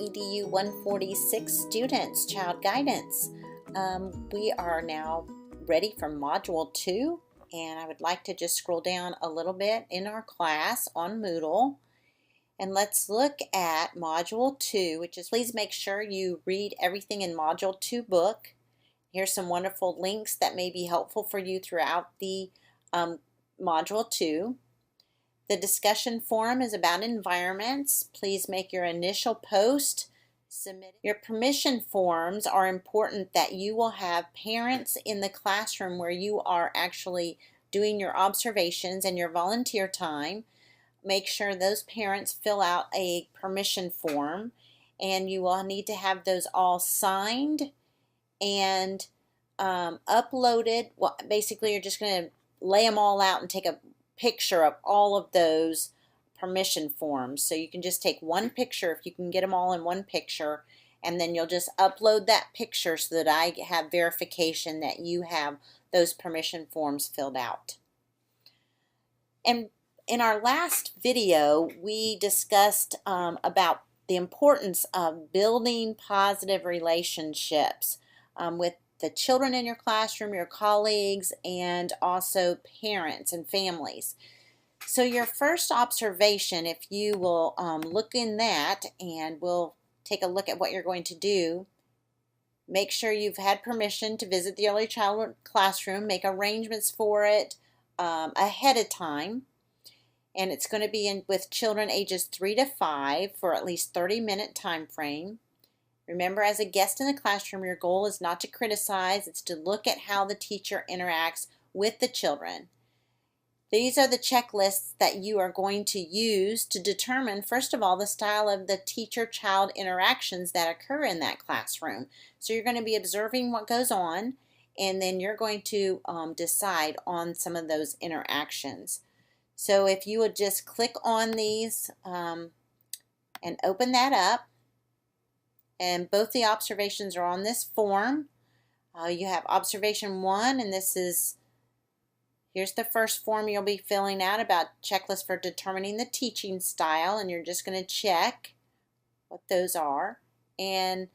EDU 146 students, Child Guidance. We are now ready for Module 2, and I would like to just scroll down a little bit in our class on Moodle. And let's look at Module 2, which is, please make sure you read everything in Module 2 book. Here's some wonderful links that may be helpful for you throughout the Module 2. The discussion forum is about environments. Please make your initial post. Submit. Your permission forms are important that you will have parents in the classroom where you are actually doing your observations and your volunteer time. Make sure those parents fill out a permission form, and you will need to have those all signed and uploaded. Well, basically, you're just going to lay them all out and take a picture of all of those permission forms. So you can just take one picture if you can get them all in one picture, and then you'll just upload that picture so that I have verification that you have those permission forms filled out. And in our last video, we discussed about the importance of building positive relationships with the children in your classroom, your colleagues, and also parents and families. So your first observation, if you will look in that, and we'll take a look at what you're going to do, make sure you've had permission to visit the early childhood classroom, make arrangements for it ahead of time. And it's going to be with children ages 3 to 5 for at least 30-minute time frame. Remember, as a guest in the classroom, your goal is not to criticize, it's to look at how the teacher interacts with the children. These are the checklists that you are going to use to determine, first of all, the style of the teacher-child interactions that occur in that classroom. So you're going to be observing what goes on, and then you're going to decide on some of those interactions. So if you would just click on these and open that up, and both the observations are on this form. You have observation 1, and here's the first form you'll be filling out about checklist for determining the teaching style, and you're just going to check what those are. And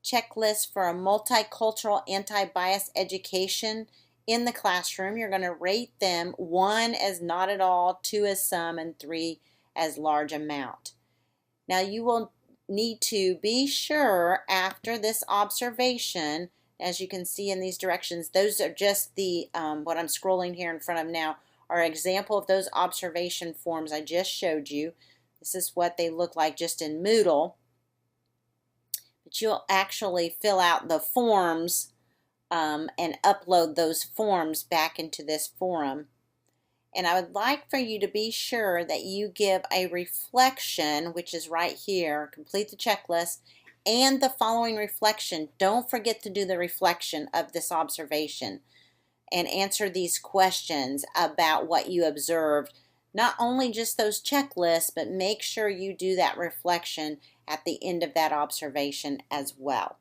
checklist for a multicultural, anti-bias education in the classroom. You're going to rate them 1 as not at all, 2 as some, and 3 as large amount. Now you will need to be sure after this observation, as you can see in these directions, those are just the what I'm scrolling here in front of now are an example of those observation forms I just showed you. This is what they look like just in Moodle, but you'll actually fill out the forms and upload those forms back into this forum. And I would like for you to be sure that you give a reflection, which is right here, complete the checklist, and the following reflection. Don't forget to do the reflection of this observation and answer these questions about what you observed. Not only just those checklists, but make sure you do that reflection at the end of that observation as well.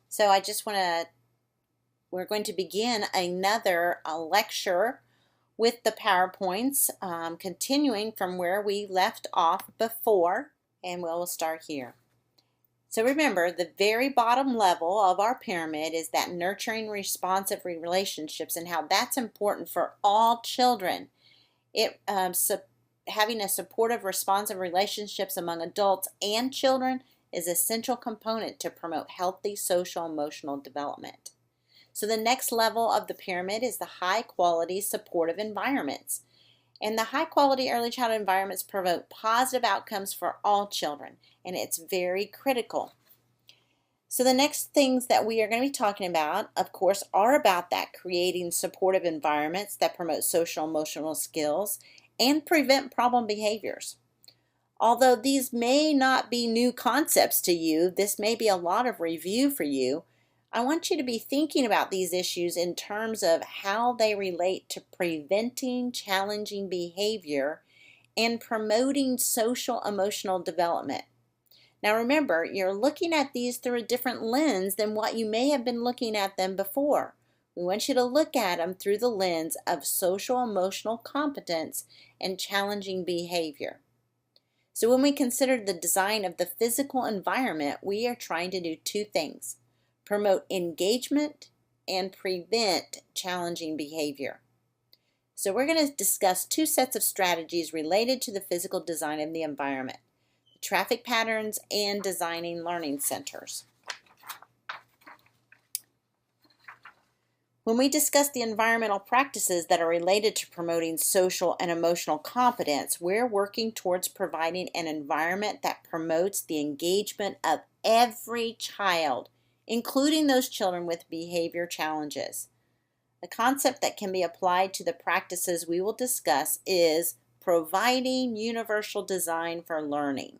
So I just want to we're going to begin another lecture with the PowerPoints, continuing from where we left off before, and we'll start here. So remember, the very bottom level of our pyramid is that nurturing responsive relationships and how that's important for all children. Having a supportive, responsive relationships among adults and children is an essential component to promote healthy social emotional development. So the next level of the pyramid is the high-quality supportive environments. And the high-quality early childhood environments promote positive outcomes for all children, and it's very critical. So the next things that we are going to be talking about, of course, are about that creating supportive environments that promote social emotional skills and prevent problem behaviors. Although these may not be new concepts to you, this may be a lot of review for you. I want you to be thinking about these issues in terms of how they relate to preventing challenging behavior and promoting social emotional development. Now remember, you're looking at these through a different lens than what you may have been looking at them before. We want you to look at them through the lens of social emotional competence and challenging behavior. So when we consider the design of the physical environment, we are trying to do two things: promote engagement and prevent challenging behavior. So we're going to discuss two sets of strategies related to the physical design of the environment: traffic patterns and designing learning centers. When we discuss the environmental practices that are related to promoting social and emotional competence, we're working towards providing an environment that promotes the engagement of every child, including those children with behavior challenges. The concept that can be applied to the practices we will discuss is providing universal design for learning.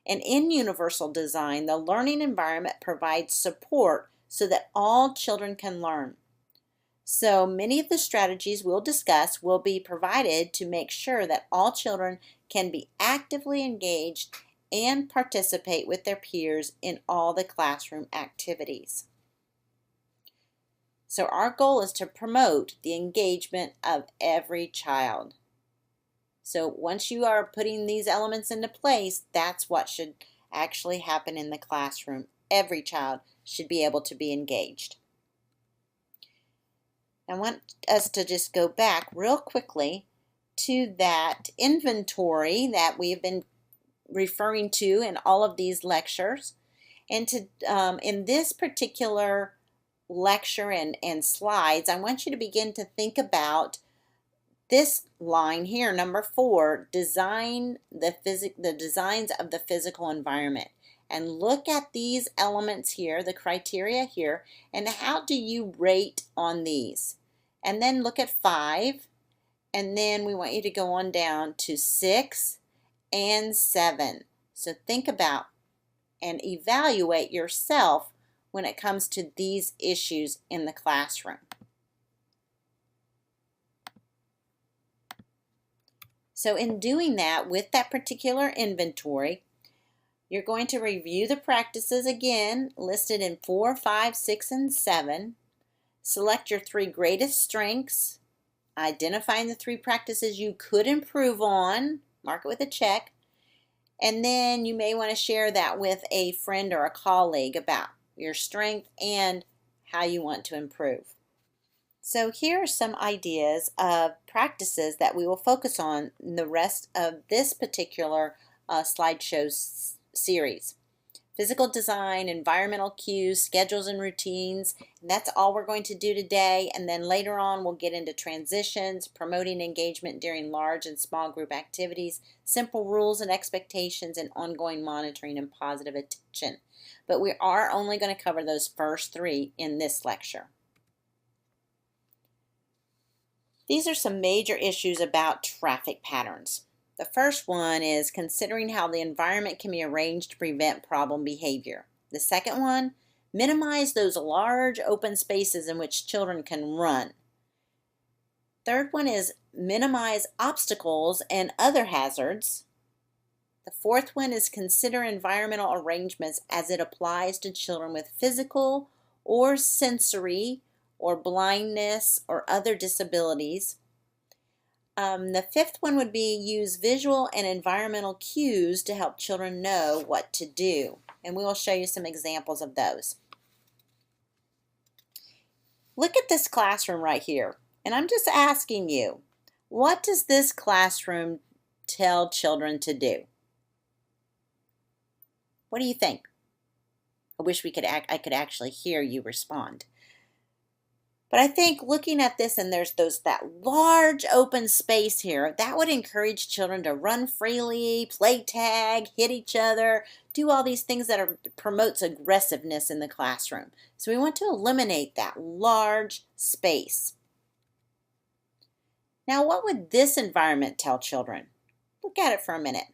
And in universal design, the learning environment provides support so that all children can learn. So many of the strategies we'll discuss will be provided to make sure that all children can be actively engaged and participate with their peers in all the classroom activities. So our goal is to promote the engagement of every child. So once you are putting these elements into place, that's what should actually happen in the classroom. Every child should be able to be engaged. I want us to just go back real quickly to that inventory that we've been referring to in all of these lectures. And to in this particular lecture and slides, I want you to begin to think about this line here, number 4, design the designs of the physical environment. And look at these elements here, the criteria here, and how do you rate on these? And then look at 5, and then we want you to go on down to 6 and 7. So think about and evaluate yourself when it comes to these issues in the classroom. So in doing that, with that particular inventory, you're going to review the practices again listed in 4, 5, 6, and 7. Select your 3 greatest strengths, identifying the 3 practices you could improve on, mark it with a check, and then you may want to share that with a friend or a colleague about your strength and how you want to improve. So here are some ideas of practices that we will focus on in the rest of this particular slideshow series. Physical design, environmental cues, schedules and routines, and that's all we're going to do today. And then later on we'll get into transitions, promoting engagement during large and small group activities, simple rules and expectations, and ongoing monitoring and positive attention. But we are only going to cover those first 3 in this lecture. These are some major issues about traffic patterns. The first one is considering how the environment can be arranged to prevent problem behavior. The second one, minimize those large open spaces in which children can run. Third one is minimize obstacles and other hazards. The fourth one is consider environmental arrangements as it applies to children with physical or sensory or blindness or other disabilities. The 5th one would be use visual and environmental cues to help children know what to do. And we will show you some examples of those. Look at this classroom right here. And I'm just asking you, what does this classroom tell children to do? What do you think? I wish I could actually hear you respond. But I think looking at this and there's that large open space here, that would encourage children to run freely, play tag, hit each other, do all these things that promotes aggressiveness in the classroom. So we want to eliminate that large space. Now, what would this environment tell children? Look at it for a minute.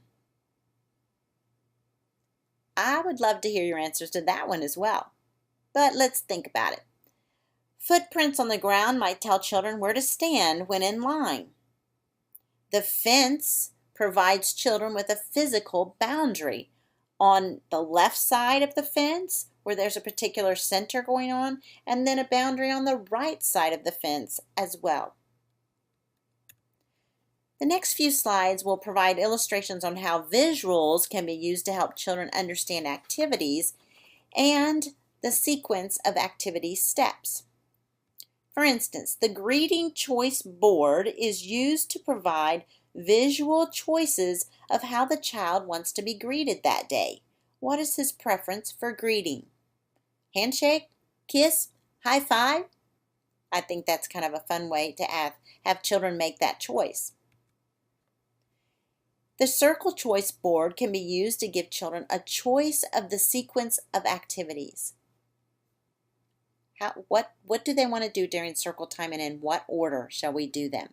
I would love to hear your answers to that one as well. But let's think about it. Footprints on the ground might tell children where to stand when in line. The fence provides children with a physical boundary. On the left side of the fence where there's a particular center going on, and then a boundary on the right side of the fence as well. The next few slides will provide illustrations on how visuals can be used to help children understand activities and the sequence of activity steps. For instance, the greeting choice board is used to provide visual choices of how the child wants to be greeted that day. What is his preference for greeting? Handshake? Kiss? High five? I think that's kind of a fun way to have children make that choice. The circle choice board can be used to give children a choice of the sequence of activities. What do they want to do during circle time, and in what order shall we do them?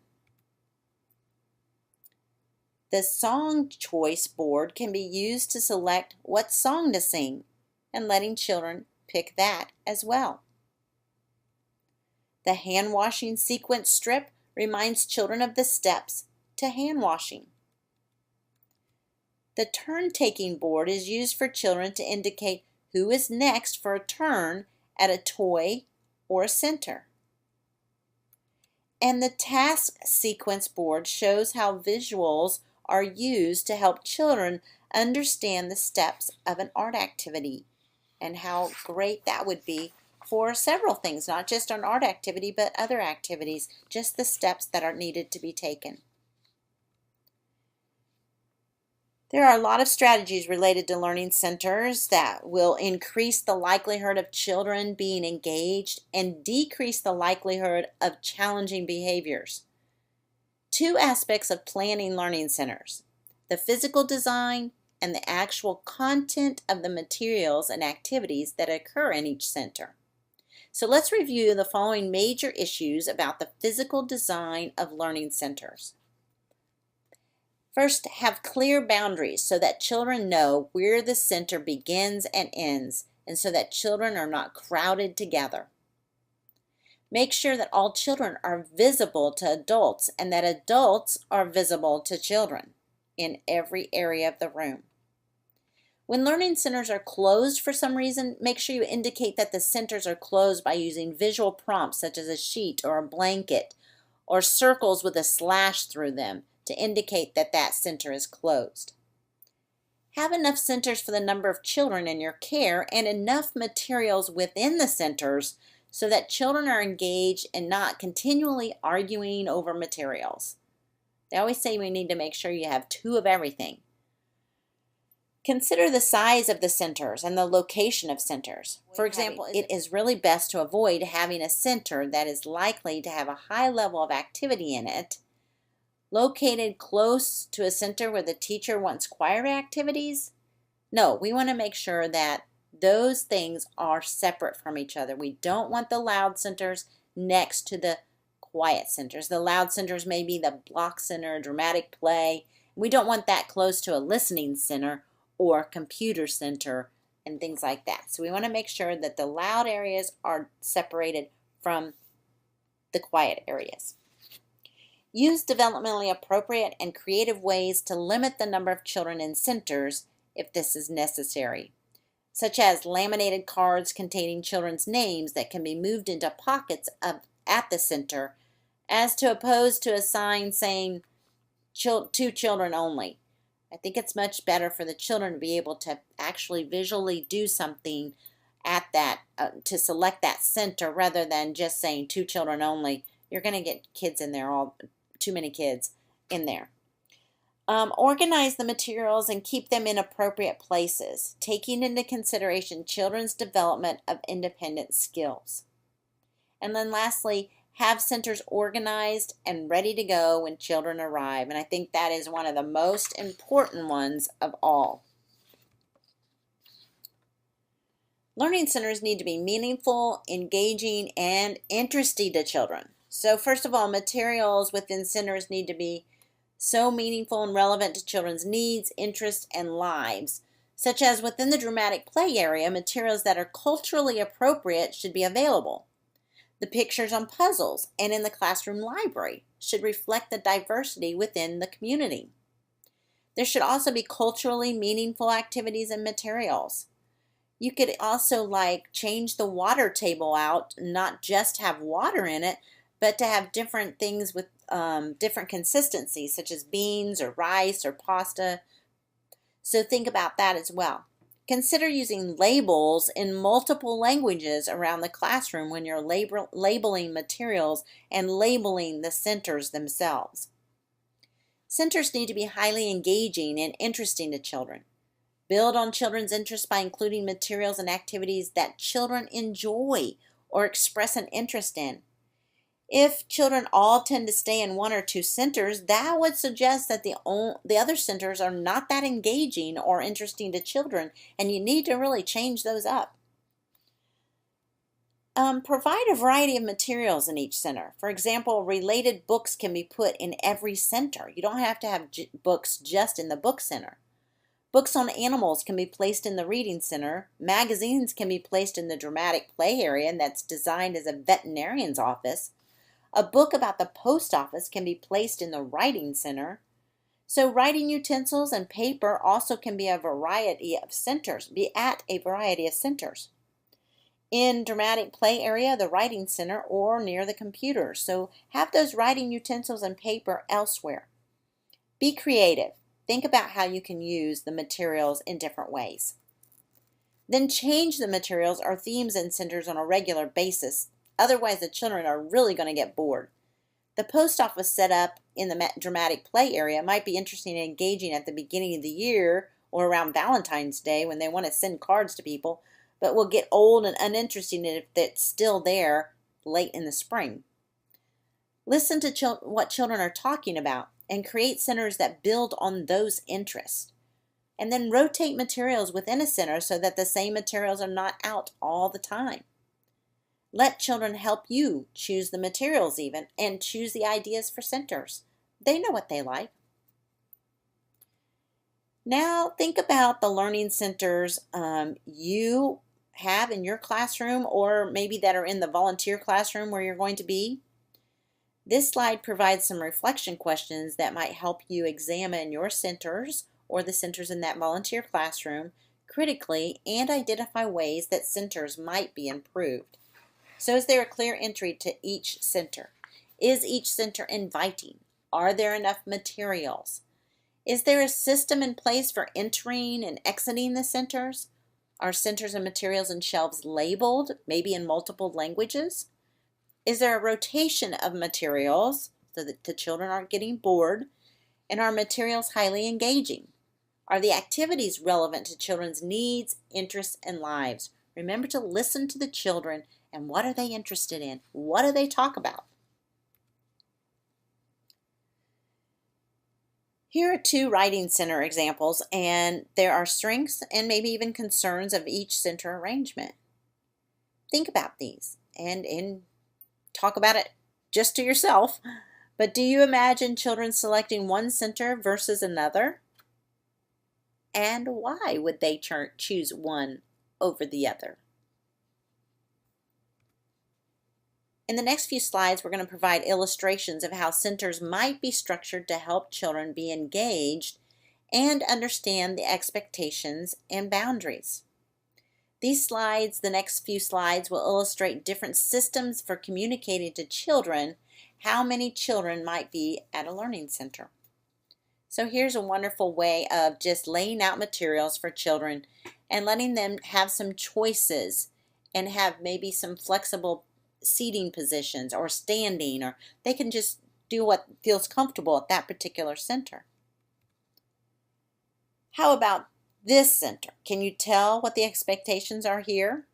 The song choice board can be used to select what song to sing and letting children pick that as well. The hand washing sequence strip reminds children of the steps to hand washing. The turn-taking board is used for children to indicate who is next for a turn at a toy or a center. And the task sequence board shows how visuals are used to help children understand the steps of an art activity and how great that would be for several things, not just an art activity, but other activities, just the steps that are needed to be taken. There are a lot of strategies related to learning centers that will increase the likelihood of children being engaged and decrease the likelihood of challenging behaviors. Two aspects of planning learning centers: the physical design and the actual content of the materials and activities that occur in each center. So let's review the following major issues about the physical design of learning centers. First, have clear boundaries so that children know where the center begins and ends, and so that children are not crowded together. Make sure that all children are visible to adults and that adults are visible to children in every area of the room. When learning centers are closed for some reason, make sure you indicate that the centers are closed by using visual prompts such as a sheet or a blanket or circles with a slash through them to indicate that that center is closed. Have enough centers for the number of children in your care and enough materials within the centers so that children are engaged and not continually arguing over materials. They always say we need to make sure you have 2 of everything. Consider the size of the centers and the location of centers. For example, it is really best to avoid having a center that is likely to have a high level of activity in it, located close to a center where the teacher wants choir activities. No, we want to make sure that those things are separate from each other. We don't want the loud centers next to the quiet centers. The loud centers may be the block center, dramatic play. We don't want that close to a listening center or computer center and things like that. So we want to make sure that the loud areas are separated from the quiet areas. Use developmentally appropriate and creative ways to limit the number of children in centers if this is necessary, such as laminated cards containing children's names that can be moved into pockets at the center, as opposed to a sign saying 2 children only. I think it's much better for the children to be able to actually visually do something at that, to select that center rather than just saying 2 children only. You're going to get kids in there, too many kids in there. Organize the materials and keep them in appropriate places, taking into consideration children's development of independent skills. And then lastly, have centers organized and ready to go when children arrive. And I think that is one of the most important ones of all. Learning centers need to be meaningful, engaging, and interesting to children. So first of all, materials within centers need to be so meaningful and relevant to children's needs, interests, and lives, such as within the dramatic play area, materials that are culturally appropriate should be available. The pictures on puzzles and in the classroom library should reflect the diversity within the community. There should also be culturally meaningful activities and materials. You could also like change the water table out, not just have water in it, but to have different things with different consistencies, such as beans or rice or pasta. So think about that as well. Consider using labels in multiple languages around the classroom when you're labeling materials and labeling the centers themselves. Centers need to be highly engaging and interesting to children. Build on children's interest by including materials and activities that children enjoy or express an interest in. If children all tend to stay in one or two centers, that would suggest that the other centers are not that engaging or interesting to children, and you need to really change those up. Provide a variety of materials in each center. For example, related books can be put in every center. You don't have to have books just in the book center. Books on animals can be placed in the reading center. Magazines can be placed in the dramatic play area, and that's designed as a veterinarian's office. A book about the post office can be placed in the writing center. So writing utensils and paper also can be at a variety of centers. In dramatic play area, the writing center, or near the computer. So have those writing utensils and paper elsewhere. Be creative. Think about how you can use the materials in different ways. Then change the materials or themes in centers on a regular basis. Otherwise, the children are really going to get bored. The post office set up in the dramatic play area might be interesting and engaging at the beginning of the year or around Valentine's Day when they want to send cards to people, but will get old and uninteresting if it's still there late in the spring. Listen to what children are talking about and create centers that build on those interests. And then rotate materials within a center so that the same materials are not out all the time. Let children help you choose the materials even and choose the ideas for centers. They know what they like. Now think about the learning centers you have in your classroom, or maybe that are in the volunteer classroom where you're going to be. This slide provides some reflection questions that might help you examine your centers or the centers in that volunteer classroom critically and identify ways that centers might be improved. So is there a clear entry to each center? Is each center inviting? Are there enough materials? Is there a system in place for entering and exiting the centers? Are centers and materials and shelves labeled, maybe in multiple languages? Is there a rotation of materials so that the children aren't getting bored? And are materials highly engaging? Are the activities relevant to children's needs, interests, and lives? Remember to listen to the children and what are they interested in? What do they talk about? Here are two writing center examples, and there are strengths and maybe even concerns of each center arrangement. Think about these and talk about it just to yourself. But do you imagine children selecting one center versus another? And why would they choose one over the other? In the next few slides, we're going to provide illustrations of how centers might be structured to help children be engaged and understand the expectations and boundaries. These slides, the next few slides, will illustrate different systems for communicating to children how many children might be at a learning center. So here's a wonderful way of just laying out materials for children and letting them have some choices and have maybe some flexible seating positions or standing, or they can just do what feels comfortable at that particular center. How about this center? Can you tell what the expectations are here?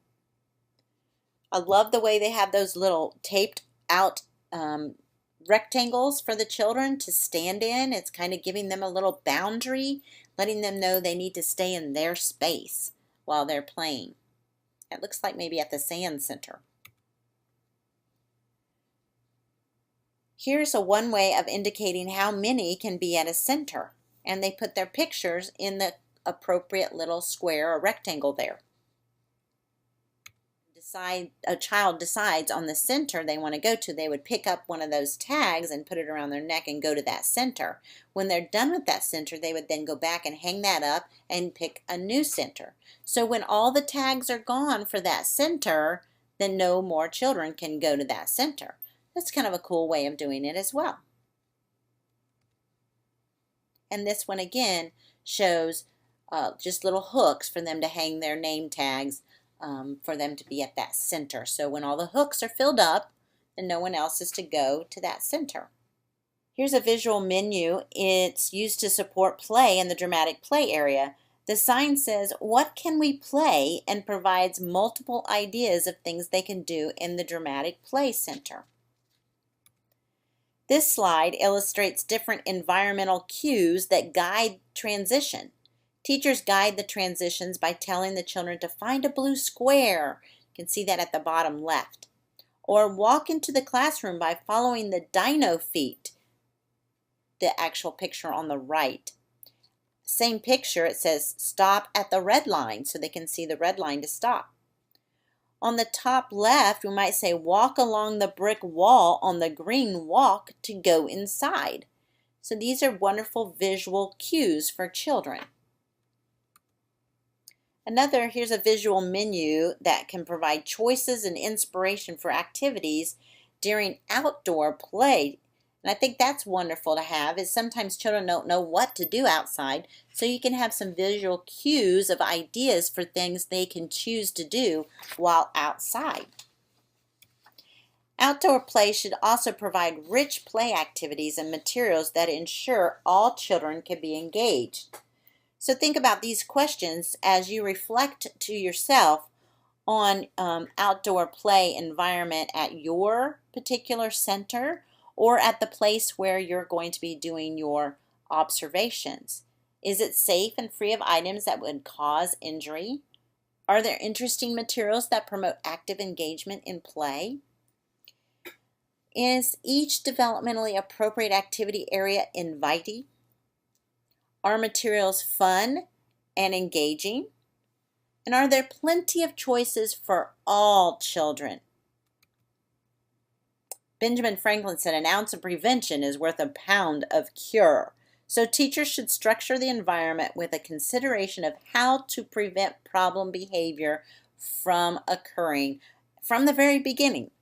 I love the way they have those little taped out rectangles for the children to stand in. It's kind of giving them a little boundary, letting them know they need to stay in their space while they're playing. It looks like maybe at the sand center. Here's one way of indicating how many can be at a center, and they put their pictures in the appropriate little square or rectangle there. a child decides on the center they want to go to, they would pick up one of those tags and put it around their neck and go to that center. When they're done with that center, they would then go back and hang that up and pick a new center. So when all the tags are gone for that center, then no more children can go to that center. That's kind of a cool way of doing it as well. And this one again shows just little hooks for them to hang their name tags for them to be at that center. So when all the hooks are filled up, then no one else is to go to that center. Here's a visual menu. It's used to support play in the dramatic play area. The sign says, "What can we play?" and provides multiple ideas of things they can do in the dramatic play center. This slide illustrates different environmental cues that guide transition. Teachers guide the transitions by telling the children to find a blue square. You can see that at the bottom left. Or walk into the classroom by following the dino feet, the actual picture on the right. Same picture, it says stop at the red line, so they can see the red line to stop. On the top left, we might say walk along the brick wall on the green walk to go inside. So these are wonderful visual cues for children. Here's a visual menu that can provide choices and inspiration for activities during outdoor play. And I think that's wonderful to have, is sometimes children don't know what to do outside, so you can have some visual cues of ideas for things they can choose to do while outside. Outdoor play should also provide rich play activities and materials that ensure all children can be engaged. So think about these questions as you reflect to yourself on outdoor play environment at your particular center or at the place where you're going to be doing your observations. Is it safe and free of items that would cause injury? Are there interesting materials that promote active engagement in play? Is each developmentally appropriate activity area inviting? Are materials fun and engaging? And are there plenty of choices for all children? Benjamin Franklin said, "An ounce of prevention is worth a pound of cure." So teachers should structure the environment with a consideration of how to prevent problem behavior from occurring from the very beginning.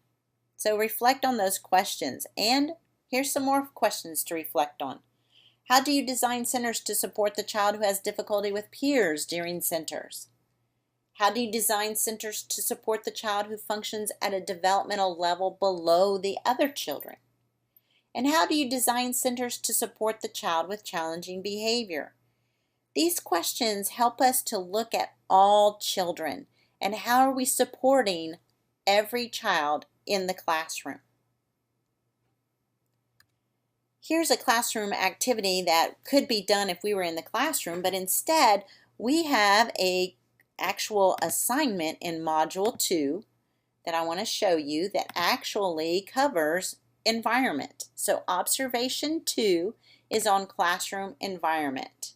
So reflect on those questions. And here's some more questions to reflect on. How do you design centers to support the child who has difficulty with peers during centers? How do you design centers to support the child who functions at a developmental level below the other children? And how do you design centers to support the child with challenging behavior? These questions help us to look at all children and how are we supporting every child in the classroom. Here's a classroom activity that could be done if we were in the classroom, but instead we have an actual assignment in Module 2 that I want to show you that actually covers environment. So Observation 2 is on classroom environment.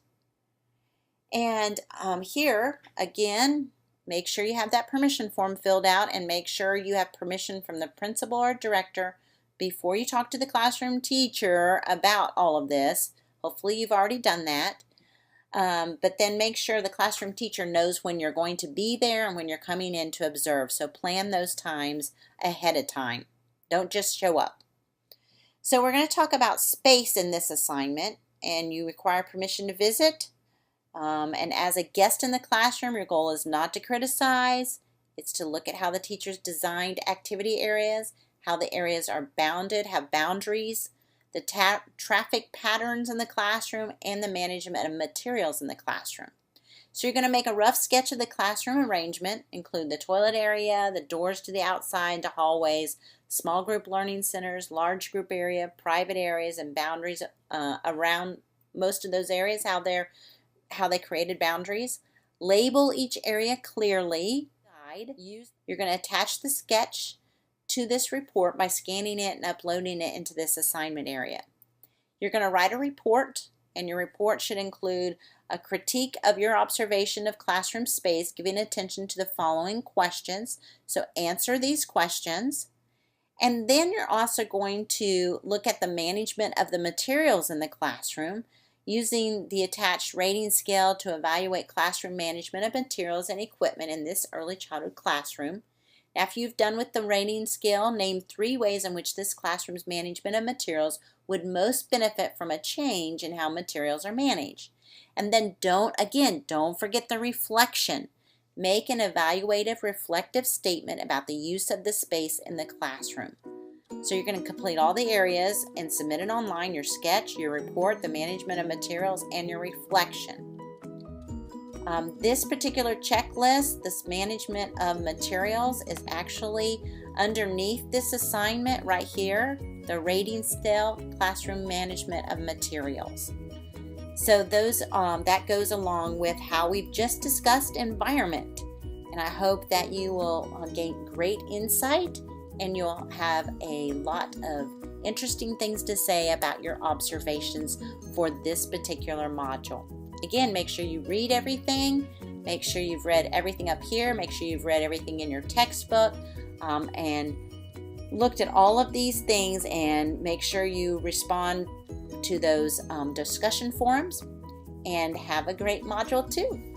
And here, again, make sure you have that permission form filled out and make sure you have permission from the principal or director before you talk to the classroom teacher about all of this. Hopefully you've already done that. But then make sure the classroom teacher knows when you're going to be there and when you're coming in to observe. So plan those times ahead of time. Don't just show up. So we're going to talk about space in this assignment, and you require permission to visit. And as a guest in the classroom, your goal is not to criticize. It's to look at how the teachers designed activity areas, how the areas are bounded, have boundaries, the traffic patterns in the classroom, and the management of materials in the classroom. So you're going to make a rough sketch of the classroom arrangement, include the toilet area, the doors to the outside, to hallways, small group learning centers, large group area, private areas, and boundaries around most of those areas, how they created boundaries. Label each area clearly. You're going to attach the sketch to this report by scanning it and uploading it into this assignment area. You're going to write a report, and your report should include a critique of your observation of classroom space, giving attention to the following questions. So answer these questions. And then you're also going to look at the management of the materials in the classroom, using the attached rating scale to evaluate classroom management of materials and equipment in this early childhood classroom. After you've done with the rating scale, name 3 ways in which this classroom's management of materials would most benefit from a change in how materials are managed. And then don't forget the reflection. Make an evaluative, reflective statement about the use of the space in the classroom. So you're going to complete all the areas and submit it online, your sketch, your report, the management of materials, and your reflection. This particular checklist, this management of materials, is actually underneath this assignment right here, the rating scale, classroom management of materials. So that goes along with how we've just discussed environment. And I hope that you will gain great insight and you'll have a lot of interesting things to say about your observations for this particular module. Again, make sure you read everything. Make sure you've read everything up here. Make sure you've read everything in your textbook and looked at all of these things, and make sure you respond to those discussion forums. And have a great module 2.